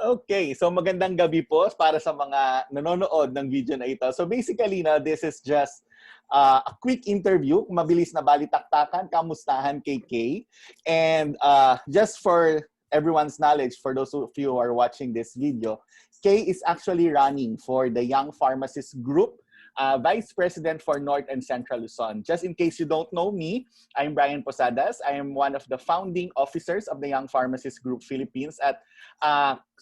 Okay, so magandang gabi po para sa mga nanonood ng video na ito. So basically, this is just a quick interview, mabilis na balitaktakan, kamustahan kay Kay. And just for everyone's knowledge, for those of you who are watching this video, Kay is actually running for the Young Pharmacist Group, Vice President for North and Central Luzon. Just in case you don't know me, I'm Brian Posadas. I am one of the founding officers of the Young Pharmacist Group Philippines at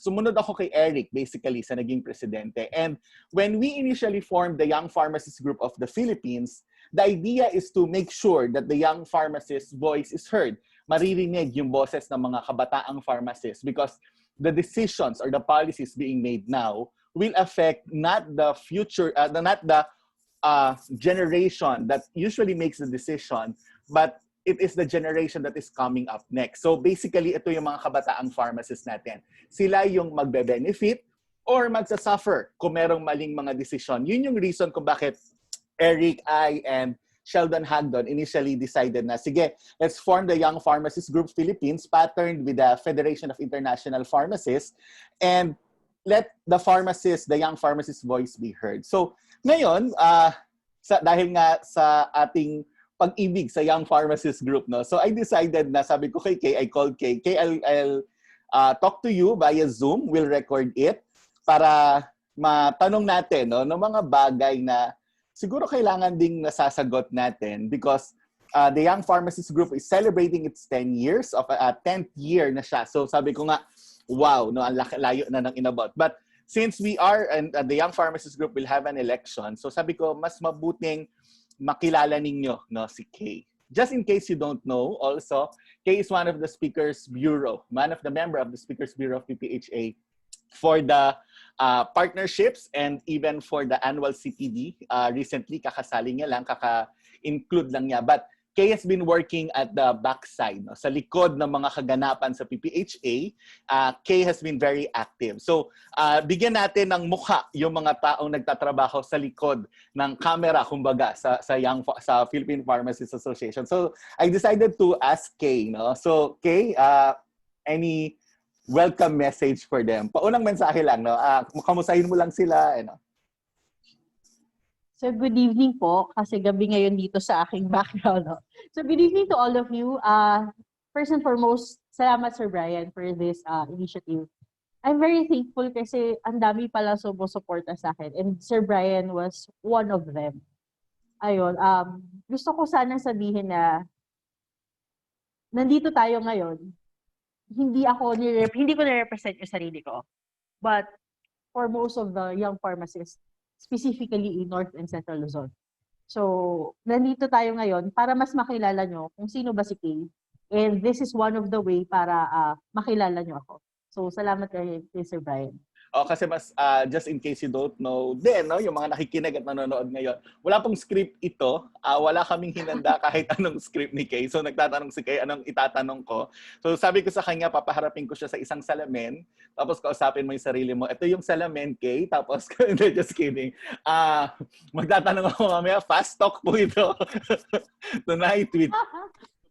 sumunod ako kay Eric basically sa naging presidente. And when we initially formed the Young Pharmacist Group of the Philippines, the idea is to make sure that the young pharmacist voice is heard. Maririnig yung boses ng mga kabataang pharmacists because the decisions or the policies being made now will affect not the future, not the generation that usually makes the decision, but it is the generation that is coming up next. So basically, ito yung mga kabataang pharmacists natin. Sila yung magbe-benefit or magsasuffer kung merong maling mga decision. Yun yung reason kung bakit Eric, I, and Sheldon Hagdon initially decided na, sige, let's form the Young Pharmacist Group Philippines patterned with the Federation of International Pharmacists and let the pharmacist, the young pharmacist voice be heard. So, ngayon, dahil nga sa ating pag-ibig sa Young Pharmacist Group, so I decided na, sabi ko kay Kay, I called Kay, I'll talk to you via Zoom, we'll record it, para matanong natin, ng mga bagay na siguro kailangan ding nasasagot natin because the Young Pharmacist Group is celebrating its 10 years, of 10th year na siya. So, sabi ko nga, wow, ang layo na ng inabot. But since we are, and the Young Pharmacist Group will have an election, so sabi ko, mas mabuting makilala ninyo si Kay. Just in case you don't know, also, Kay is one of the Speakers Bureau, one of the member of the Speakers Bureau of PPHA for the partnerships and even for the annual CPD. Recently, kakasali niya lang, kaka-include lang niya. But Kay has been working at the backside, sa likod ng mga kaganapan sa PPHA. Kay has been very active. So, bigyan natin ng mukha yung mga taong nagtatrabaho sa likod ng camera, kumbaga, sa Philippine Pharmacists Association. So, I decided to ask Kay. So, Kay, any welcome message for them? Paunang mensahe lang, kamusahin mo lang sila. So, good evening po, kasi gabi ngayon dito sa aking background. So, good evening to all of you. First and foremost, salamat Sir Brian for this initiative. I'm very thankful kasi ang dami pala sumusuporta sa akin. And Sir Brian was one of them. Ayun, gusto ko sana sabihin na nandito tayo ngayon. Hindi ko ni-represent yung sarili ko. But for most of the young pharmacists, specifically in North and Central Luzon. So, nandito tayo ngayon para mas makilala nyo kung sino ba si Kay. And this is one of the way para makilala nyo ako. So, salamat kay Sir Brian. Kasi mas, just in case you don't know, din, yung mga nakikinig at nanonood ngayon, wala pong script ito. Wala kaming hinanda kahit anong script ni Kay. So, nagtatanong si Kay, anong itatanong ko. So, sabi ko sa kanya, papaharapin ko siya sa isang salamin. Tapos, kausapin mo yung sarili mo. Ito yung salamin, Kay. Tapos, just kidding. Magtatanong ako mamaya, fast talk po ito. Tonight with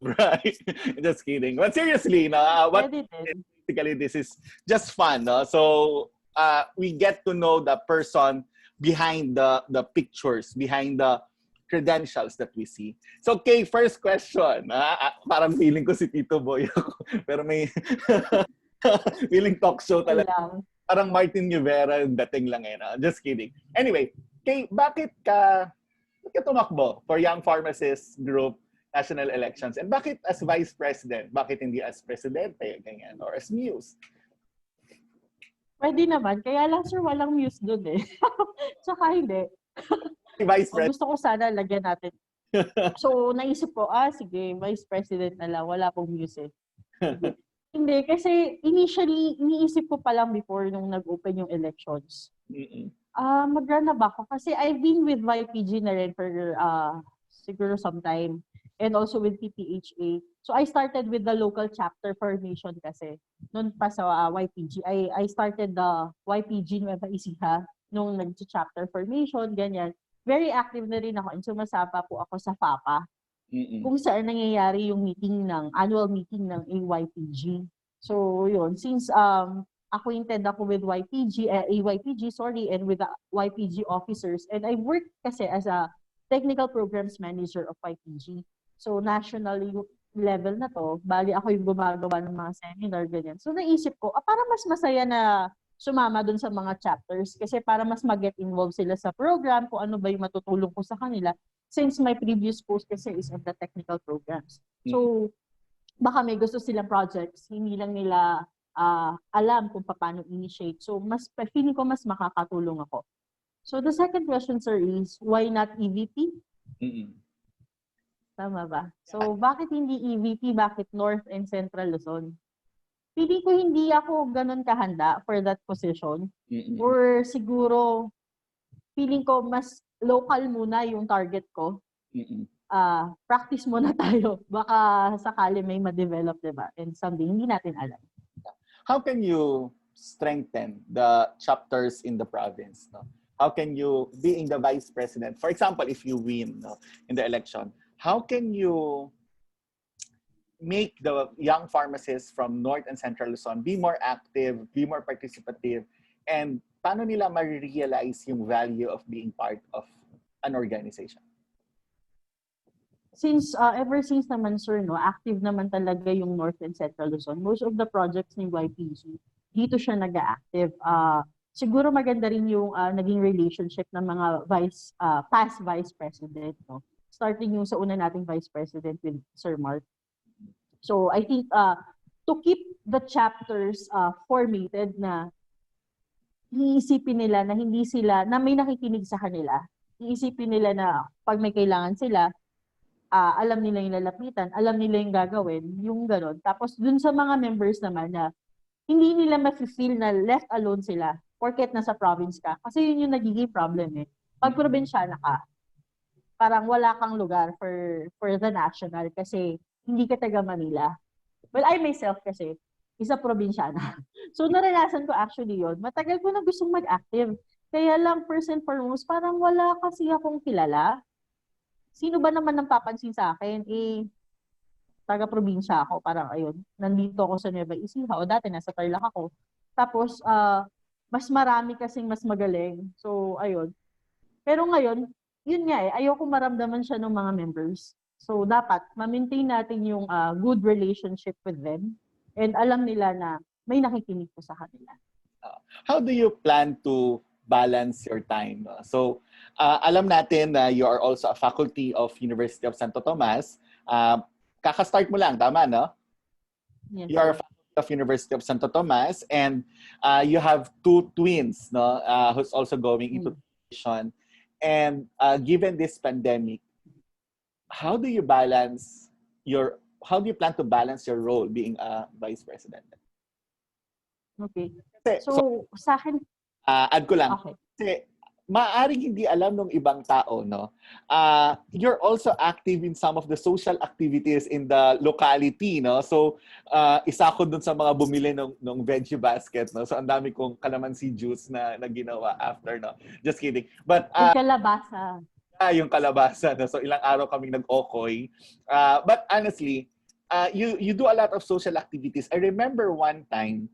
Right. Just kidding. But seriously, basically, this is just fun. So, we get to know the person behind the pictures, behind the credentials that we see. So, okay, first question. Parang feeling ko si Tito Boy ako. Pero may feeling talk show talaga. Parang Martin Rivera, dating lang Just kidding. Anyway, Kay, bakit ka tumakbo for Young Pharmacists Group national elections? And bakit as Vice President? Bakit hindi as Presidente, ganyan, or as Muse? Pwede naman. Kaya lang, sir, walang Muse dun Tsaka hindi. Vice President. Gusto ko sana lagyan natin. So, naisip ko, sige, Vice President na lang. Wala pong Muse Hindi, kasi initially, iniisip ko pa lang before nung nag-open yung elections. Mag-run na ba ako? Kasi I've been with YPG na rin for siguro some time. And also with PPHA. So I started with the local chapter formation kasi. Noon pa sa YPG. I started the YPG Nueva Ecija nung nag-chapter formation, ganyan. Very active na rin ako and sumasama po ako sa FAPA. Kung saan nangyayari yung annual meeting ng AYPG. So yun, since acquainted ako with AYPG, sorry, and with the YPG officers. And I worked kasi as a technical programs manager of YPG. So, national level na to, bali ako yung gumagawa ng mga seminar, ganyan. So, naisip ko, parang mas masaya na sumama dun sa mga chapters kasi para mas mag-get involved sila sa program, kung ano ba yung matutulong ko sa kanila. Since my previous post kasi is on the technical programs. So, baka may gusto silang projects, hindi lang nila alam kung paano initiate. So, feeling ko mas makakatulong ako. So, the second question, sir, is why not EVP? Tama ba? So, bakit hindi EVP? Bakit North and Central Luzon? Feeling ko hindi ako ganun kahanda for that position. Or siguro, feeling ko mas local muna yung target ko. Practice muna tayo. Baka sakali may ma-develop, diba? And someday, hindi natin alam. How can you strengthen the chapters in the province? No? How can you, being the vice president, for example, if you win in the election, how can you make the young pharmacists from North and Central Luzon be more active, be more participative, and paano nila ma-realize yung value of being part of an organization? Since ever since naman, sir, no, active naman talaga yung North and Central Luzon. Most of the projects ni YPG, dito siya nag-active. Siguro maganda rin yung naging relationship ng mga past vice president, no? Starting yung sa una nating vice president with Sir Mark. So I think to keep the chapters formatted na iisipin nila na hindi sila, na may nakikinig sa kanila. Iisipin nila na pag may kailangan sila, alam nila yung lalapitan, alam nila yung gagawin, yung gano'n. Tapos dun sa mga members naman na hindi nila ma-feel na left alone sila porket nasa province ka. Kasi yun yung nagiging problem eh. Pag probinsyana ka, parang wala kang lugar for the national kasi hindi ka taga Manila. Well, I myself kasi, isa probinsyana. So, naranasan ko actually yun. Matagal ko na gustong mag-active. Kaya lang, first and foremost, parang wala kasi akong kilala. Sino ba naman ang papansin sa akin? Taga-probinsya ako. Parang, ayun, nandito ako sa Nueva Ecija. O dati, nasa Tarlac ako. Tapos, mas marami kasing mas magaling. So, ayun. Pero ngayon, yun nga eh, ayoko maramdaman siya ng mga members. So, dapat ma-maintain natin yung good relationship with them and alam nila na may nakikinig po sa kanila. How do you plan to balance your time? So, alam natin na you are also a faculty of University of Santo Tomas. Kaka-start mo lang, tama, no? Yes, you are a faculty of University of Santo Tomas and you have two twins, no? Who's also going into education. And given this pandemic, how do you plan to balance your role being a vice president? Okay. Kasi, so sa akin, add ko lang. Okay. Kasi maaaring hindi alam ng ibang tao, no? You're also active in some of the social activities in the locality, no? So, isa ko dun sa mga bumili ng veggie basket, no? So, ang dami kong kalamansi juice na ginawa after, no? Just kidding. But, kalabasa. yung kalabasa, no? So, ilang araw kaming nag-okoy. But honestly, you do a lot of social activities. I remember one time,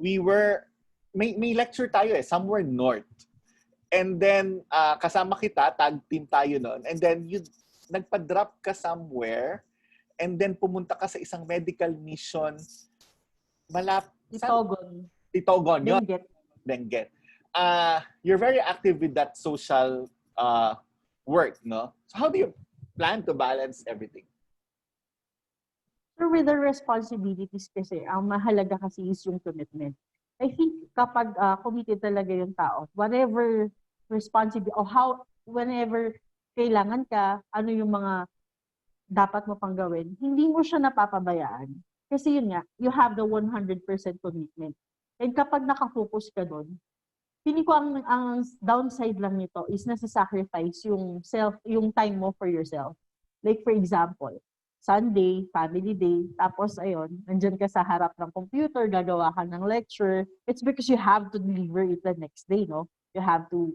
may lecture tayo somewhere north. And then, kasama kita, tag team tayo noon. And then, nagpa-drop ka somewhere. And then, pumunta ka sa isang medical mission. Titogon, yun. Benguet. You're very active with that social work, no? So, how do you plan to balance everything? So, with the responsibilities kasi, ang mahalaga kasi is yung commitment. I think kapag committed talaga yung tao, whatever responsibility o whenever kailangan ka, ano yung mga dapat mo pang gawin, hindi mo siya napapabayaan. Kasi yun nga, you have the 100% commitment. And kapag nakafocus ka doon, feeling ko ang downside lang nito is nasa-sacrifice yung time mo for yourself. Like for example, Sunday, family day, tapos ayun, nandyan ka sa harap ng computer, gagawa ka ng lecture. It's because you have to deliver it the next day, no? You have to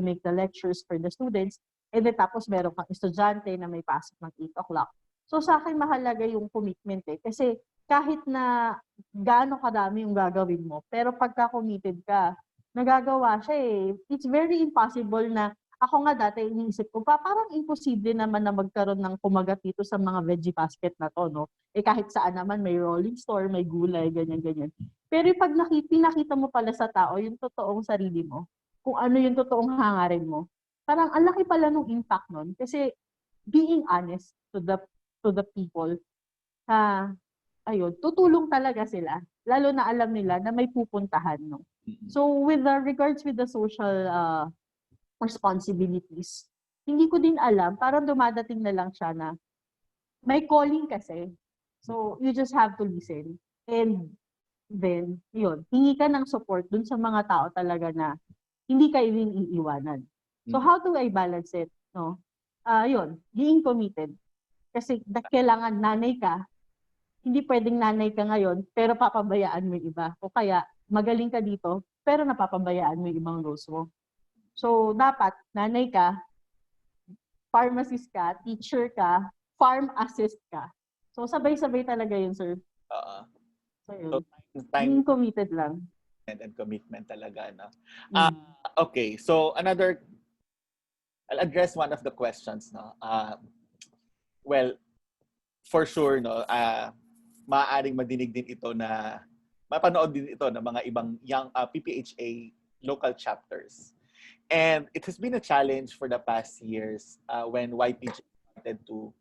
make the lectures for the students. And then tapos meron kang estudyante na may pasok ng 8 o'clock. So sa akin mahalaga yung commitment eh. Kasi kahit na gaano kadami yung gagawin mo, pero pagka committed ka, nagagawa siya eh. It's very impossible na, ako nga dati iniisip ko, parang imposible naman na magkaroon ng kumagat dito sa mga veggie basket na to, no? Eh kahit saan naman may rolling store, may gulay, ganyan-ganyan. Pero pag pinakita mo pala sa tao yung totoong sarili mo, kung ano yung totoong hangarin mo, parang ang laki pala nung impact nun. Kasi being honest to the people, ayun, tutulong talaga sila. Lalo na alam nila na may pupuntahan, no? So, with the regards with the social responsibilities, hindi ko din alam, parang dumadating na lang siya na may calling kasi. So, you just have to listen. And then, yun, hingi ka ng support dun sa mga tao talaga na hindi kayo rin iiwanan. So, how do I balance it? No? Yun, being committed. Kasi kailangan nanay ka, hindi pwedeng nanay ka ngayon, pero papabayaan mo yung iba. O kaya, magaling ka dito, pero napapabayaan mo yung ibang roles mo. So, dapat, nanay ka, pharmacist ka, teacher ka, farm assist ka. So, sabay-sabay talaga yun, sir. So, yun. Time Being committed lang. and commitment talaga, no? Okay, so I'll address one of the questions, no? Well, for sure, no, maaaring madinig din ito na mapanood din ito ng mga ibang young PPHA local chapters. And it has been a challenge for the past years when YPG wanted to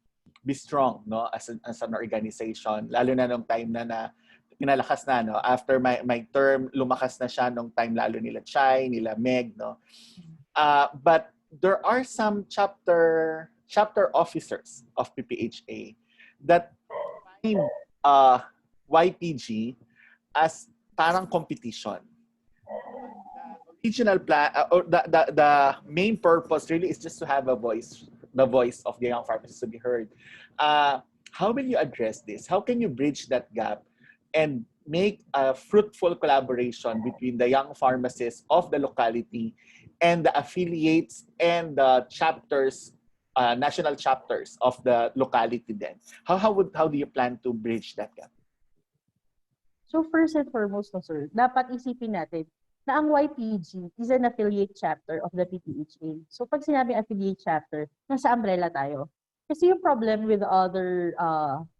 be strong, no, as an organization, lalo na nung time na pinalakas na, no, after my term, lumakas na siya nung time lalo nila Chai, nila Meg, no. But there are some chapter officers of PPHA that find YPG as parang competition. Regional plan or the main purpose really is just to have the voice of the young pharmacists to be heard. How will you address this? How can you bridge that gap and make a fruitful collaboration between the young pharmacists of the locality and the affiliates and the chapters, national chapters of the locality then? How do you plan to bridge that gap? So first and foremost, no, sir, dapat isipin natin na ang YPG is an affiliate chapter of the PPHA. So pag sinabing affiliate chapter, nasa umbrella tayo. Kasi yung problem with other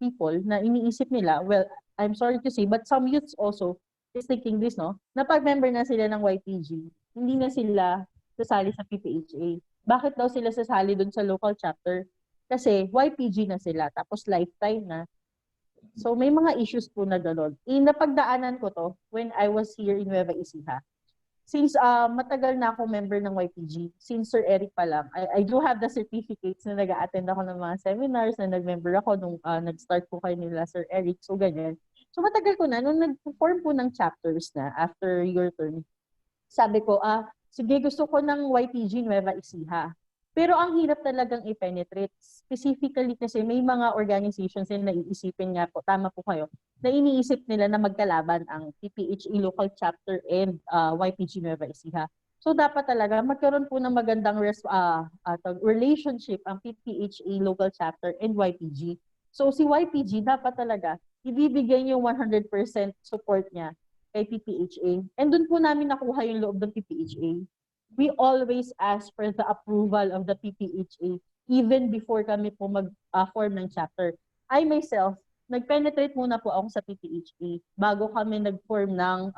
people na iniisip nila, well, I'm sorry to say, but some youths also is thinking this, no? Na pag member na sila ng YPG, hindi na sila sasali sa PPHA. Bakit daw sila sasali dun sa local chapter? Kasi YPG na sila, tapos lifetime na. So may mga issues po na gano'n. Napagdaanan ko to when I was here in Nueva Ecija. Since matagal na ako member ng YPG, since Sir Eric pa lang, I do have the certificates na nag-a-attend ako ng mga seminars, na nag-member ako nung nag-start po kayo nila Sir Eric, so ganyan. So matagal ko na, nung nag-form po ng chapters na after your term, sabi ko, sige gusto ko ng YPG Nueva Ecija. Pero ang hirap talagang i-penetrate. Specifically kasi may mga organizations na naiisipin nga po, tama po kayo, na iniisip nila na magkalaban ang PPHA local chapter and YPG Nueva Ecija. So dapat talaga magkaroon po ng magandang relationship ang PPHA local chapter and YPG. So si YPG dapat talaga ibibigay yung 100% support niya kay PPHA. And doon po namin nakuha yung loob ng PPHA. We always ask for the approval of the PPHA even before kami po mag-form ng chapter. I myself, nag-penetrate muna po ako sa PPHA bago kami nag-form ng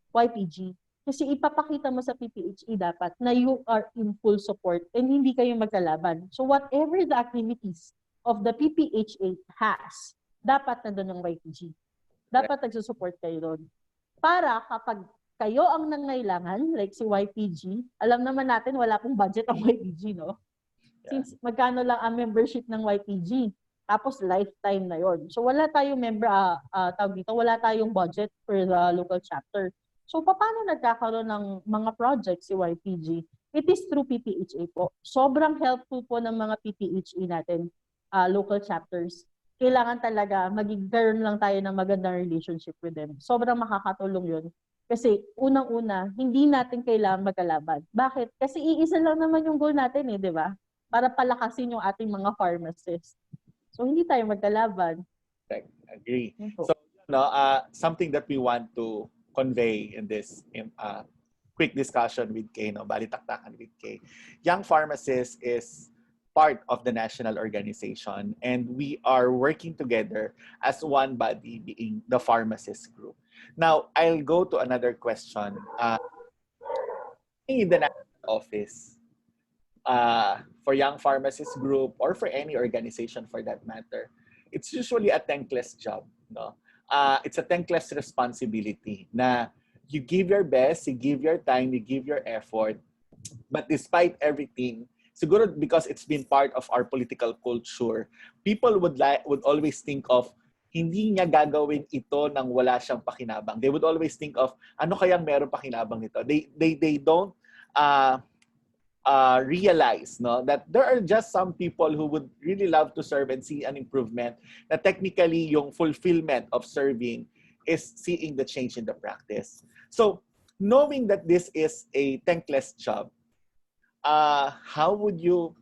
YPG. Kasi ipapakita mo sa PPHA dapat na you are in full support and hindi kayo magkalaban. So whatever the activities of the PPHA has, dapat na doon ng YPG. Dapat nagsusupport kayo doon. Para kapag kayo ang nangailangan, like si YPG, alam naman natin wala pong budget ang YPG, no? Since magkano lang ang membership ng YPG, tapos lifetime na yon. So wala tayong wala tayong budget for the local chapter. So paano nagkakaroon ng mga projects si YPG? It is through PPHA po. Sobrang helpful po ng mga PPHA natin, local chapters. Kailangan talaga magigkaroon lang tayo ng magandang relationship with them. Sobrang makakatulong yun. Kasi unang-una, hindi natin kailangan magkalaban. Bakit? Kasi iisa lang naman yung goal natin di ba? Para palakasin yung ating mga pharmacists. So hindi tayo magkalaban. Agree. So no, something that we want to convey in this quick discussion with Kay, no, balitaktakan with Kay. Young Pharmacists is part of the national organization, and we are working together as one body, being the pharmacist group. Now, I'll go to another question. In the national office, for Young Pharmacist Group or for any organization for that matter, it's usually a thankless job. No? It's a thankless responsibility na you give your best, you give your time, you give your effort, but despite everything, siguro because it's been part of our political culture, people would always think of hindi niya gagawin ito nang wala siyang pakinabang. They would always think of ano kayang meron pakinabang nito. They don't uh, realize, no, that there are just some people who would really love to serve and see an improvement, na technically yung fulfillment of serving is seeing the change in the practice. So knowing that this is a thankless job, how would you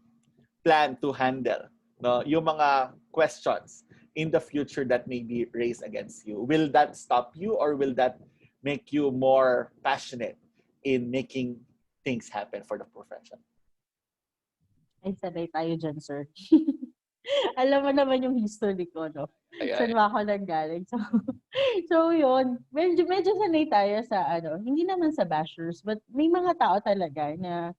plan to handle, no, yung mga questions in the future that may be raised against you? Will that stop you, or will that make you more passionate in making things happen for the profession? Ay, sanay tayo dyan, sir. Alam mo naman yung history ko, no? Saan ba ako nanggaling? So, so yun, medyo sanay tayo sa hindi naman sa bashers, but may mga tao talaga na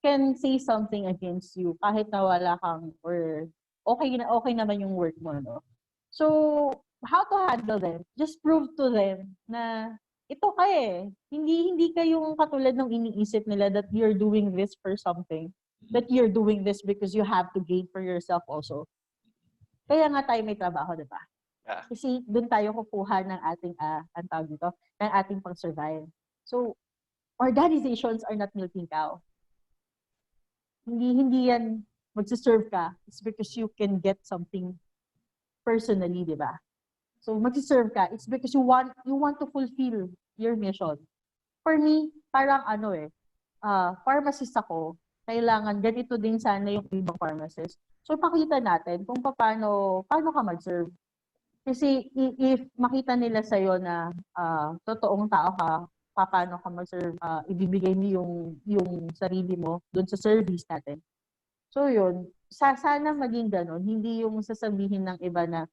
can say something against you kahit na wala kang, or okay naman yung work mo, no? So, how to handle them? Just prove to them na ito ka eh. Hindi ka yung katulad ng iniisip nila that you're doing this for something. That you're doing this because you have to gain for yourself also. Kaya nga tayo may trabaho, di ba? Yeah. Kasi doon tayo kukuha ng ating, ang tawag dito, ng ating pang-survive. So, organizations are not milking cow. Hindi yan magsiserve ka. It's because you can get something personally, di ba? So, magsiserve ka. It's because you want to fulfill your mission. For me, parang pharmacist ako, kailangan ganito din sana yung ibang pharmacist. So, pakita natin kung paano ka mag-serve. Kasi if makita nila sa'yo na totoong tao ka, paano ka mag-serve, ibibigay mo yung sarili mo dun sa service natin. So, yun. Sana maging ganun. Hindi yung sasabihin ng iba na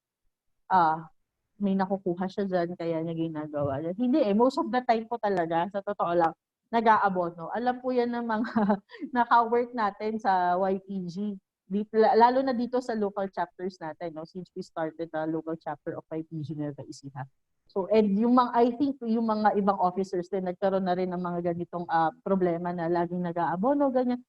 may nakukuha siya dyan, kaya niya ginagawa. Hindi eh. Most of the time po talaga, sa totoo lang, nag-aabono. Alam po yan ng mga naka-work natin sa YPG. Lalo na dito sa local chapters natin, no? Since we started the local chapter of YPG Nueva Ecija. So, and I think yung mga ibang officers din, nagkaroon na rin ng mga ganitong problema na laging nag-aabono, ganyan.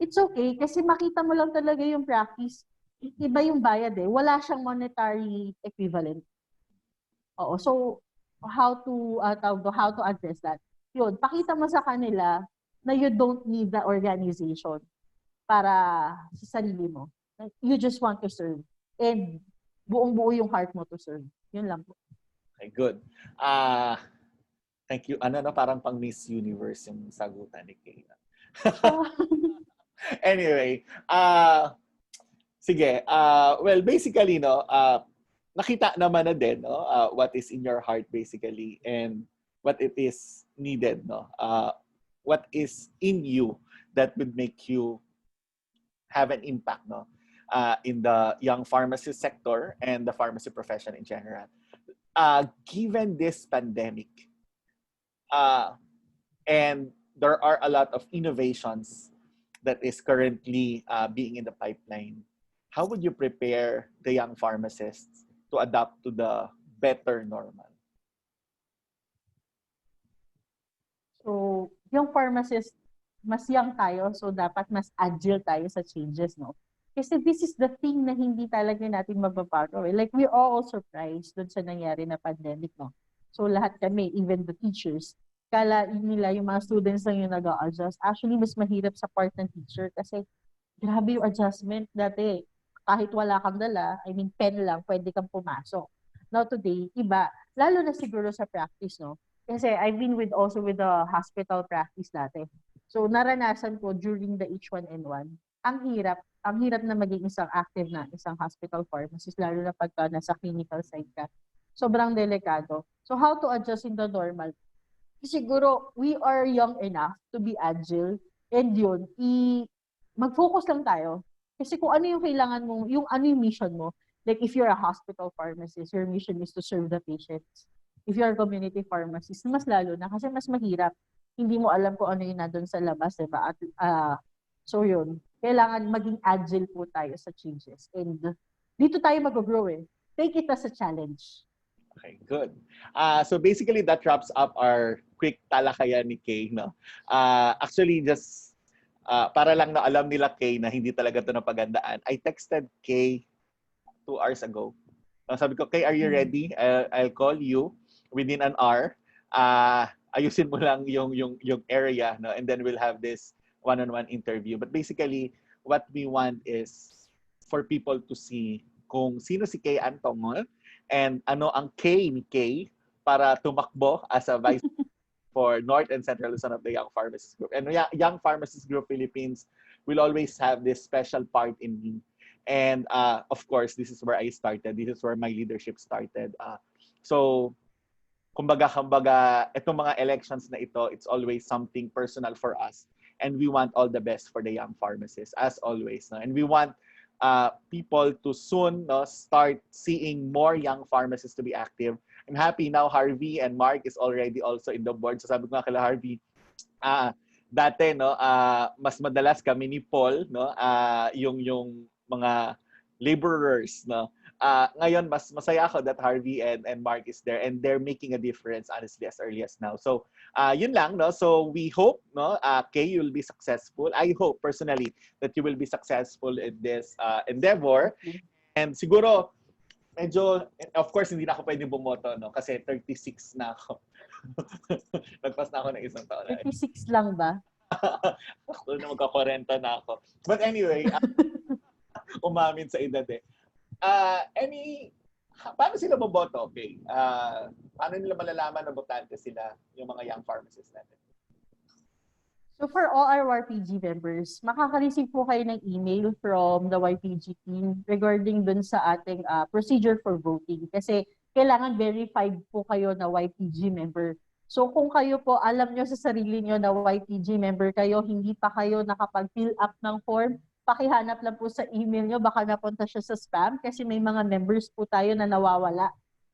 It's okay, kasi makita mo lang talaga yung practice. Iba yung bayad eh. Wala siyang monetary equivalent. Oo. So, how to address that? Yun, pakita mo sa kanila na you don't need the organization para sa sarili mo. You just want to serve. And buong-buo yung heart mo to serve. Yun lang po. Okay, good. Thank you. Parang pang Miss Universe yung sagutan ni Kay. Anyway, sige. Well, basically, no, nakita naman na din, no, what is in your heart basically, and what it is needed, no. What is in you that would make you have an impact, no, in the young pharmacy sector and the pharmacy profession in general. Given this pandemic, and there are a lot of innovations that is currently being in the pipeline, how would you prepare the young pharmacists to adapt to the better normal? So, yung pharmacist, mas young tayo, so dapat mas agile tayo sa changes, no? Kasi this is the thing na hindi talaga natin mababago. Like, we're all surprised dun sa nangyari na pandemic, no? So, lahat kami, even the teachers, kala nila yung mga students lang yung nag-a-adjust. Actually, mas mahirap sa part ng teacher kasi grabe yung adjustment. Dati, kahit wala kang dala, pen lang, pwede kang pumasok. Now today, iba. Lalo na siguro sa practice, no? Kasi I've been also with the hospital practice dati. So, naranasan ko during the H1N1, ang hirap na maging isang active na isang hospital pharmacist, lalo na pagka nasa clinical side ka. sobrang delikado. So how to adjust in the normal? Siguro, we are young enough to be agile, and yun, mag-focus lang tayo. Kasi kung ano yung kailangan mo, yung ano yung mission mo, like if you're a hospital pharmacist, your mission is to serve the patients. If you're a community pharmacist, mas lalo na kasi mas mahirap. Hindi mo alam kung ano yung nandun sa labas, diba? At, so yun, kailangan maging agile po tayo sa changes. And dito tayo mag-grow eh. Take it as a challenge. Okay, good. So basically, that wraps up our quick talakayan ni Kay. No? Actually, just para lang na alam nila Kay na hindi talaga ito napagandaan, I texted Kay 2 hours ago. Sabi ko, Kay, are you ready? I'll call you within an hour. Ayusin mo lang yung area, no? And then we'll have this one-on-one interview. But basically, what we want is for people to see kung sino si Kay Ann Tongol and ano ang K ni Kay para tumakbo as a vice for North and Central Luzon of the Young Pharmacist Group. And Young Pharmacist Group Philippines will always have this special part in me. And of course, this is where I started. This is where my leadership started. So, kumbaga, itong mga elections na ito, it's always something personal for us. And we want all the best for the young pharmacists, as always. No? And we want people to soon start seeing more young pharmacists to be active. I'm happy now Harvey and Mark is already also in the board. So sabi ko nga kila Harvey, dati mas madalas kami ni Paul yung mga laborers ngayon mas masaya ako that Harvey and Mark is there and they're making a difference honestly as early as now. So yun lang so we hope Kay, you'll be successful. I hope personally that you will be successful in this endeavor. And siguro medyo of course hindi na ako pwedeng bumoto kasi 36 na ako. Nagpas na ako ng isang taon. 36 lang ba? Ako na magka-40 na ako. But anyway, umamin sa edad eh. Paano sila boboto? Okay. Paano nila malalaman na botante sila yung mga young pharmacists natin? So for all our YPG members, makaka-receive po kayo ng email from the YPG team regarding dun sa ating procedure for voting. Kasi kailangan verified po kayo na YPG member. So kung kayo po, alam nyo sa sarili nyo na YPG member kayo, hindi pa kayo nakapag-fill up ng form, pakihanap lang po sa email nyo, baka napunta siya sa spam kasi may mga members po tayo na nawawala.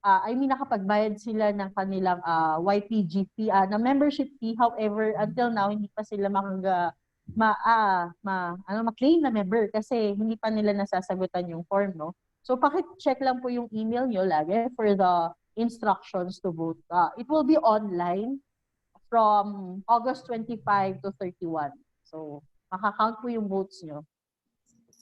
Nakapagbayad sila ng kanilang YPG fee, na membership fee. However, until now, hindi pa sila ma-claim na member kasi hindi pa nila nasasagutan yung form, no? So, pakit-check lang po yung email nyo lagi for the instructions to vote. It will be online from August 25 to 31. So, makakount po yung votes nyo.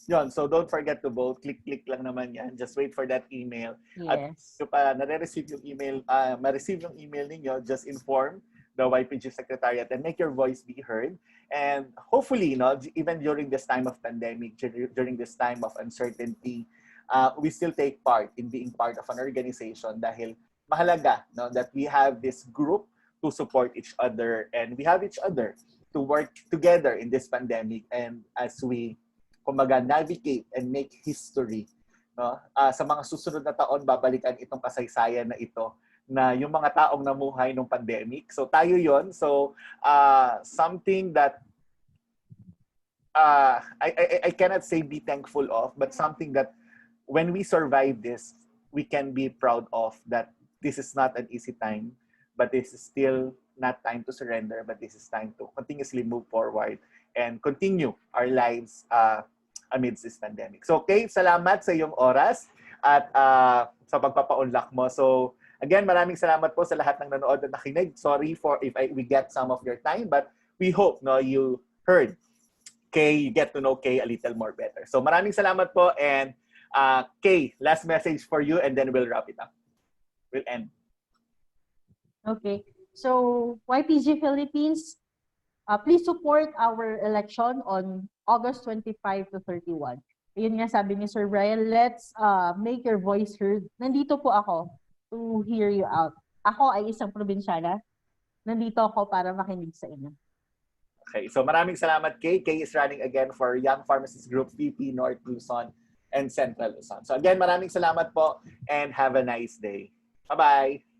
Yun, so don't forget to vote. Click lang naman yan. Just wait for that email. Yes. At pa nare-receive yung email, ma-receive yung email ninyo, just inform the YPG Secretariat and make your voice be heard. And hopefully, even during this time of pandemic, during this time of uncertainty, we still take part in being part of an organization dahil mahalaga that we have this group to support each other and we have each other to work together in this pandemic and as we navigate and make history. Sa mga susunod na taon, babalikan itong kasaysayan na ito na yung mga taong namuhay nung pandemic. So tayo yon. So something that I cannot say be thankful of, but something that when we survive this, we can be proud of that this is not an easy time, but this is still not time to surrender, but this is time to continuously move forward and continue our lives amidst this pandemic. So, Kay, salamat sa iyong oras at sa pagpapaunlak mo. So, again, maraming salamat po sa lahat ng nanood at nakinig. Sorry for if we get some of your time, but we hope you heard Kay, you get to know Kay a little more better. So, maraming salamat po and Kay, last message for you and then we'll wrap it up. We'll end. Okay. So, YPG Philippines, please support our election on August 25 to 31. Ayun nga sabi ni Sir Brian, let's make your voice heard. Nandito po ako to hear you out. Ako ay isang probinsyana. Nandito ako para makinig sa inyo. Okay, so maraming salamat Kay. Kay is running again for Young Pharmacist Group VP North Luzon and Central Luzon. So again, maraming salamat po and have a nice day. Bye-bye!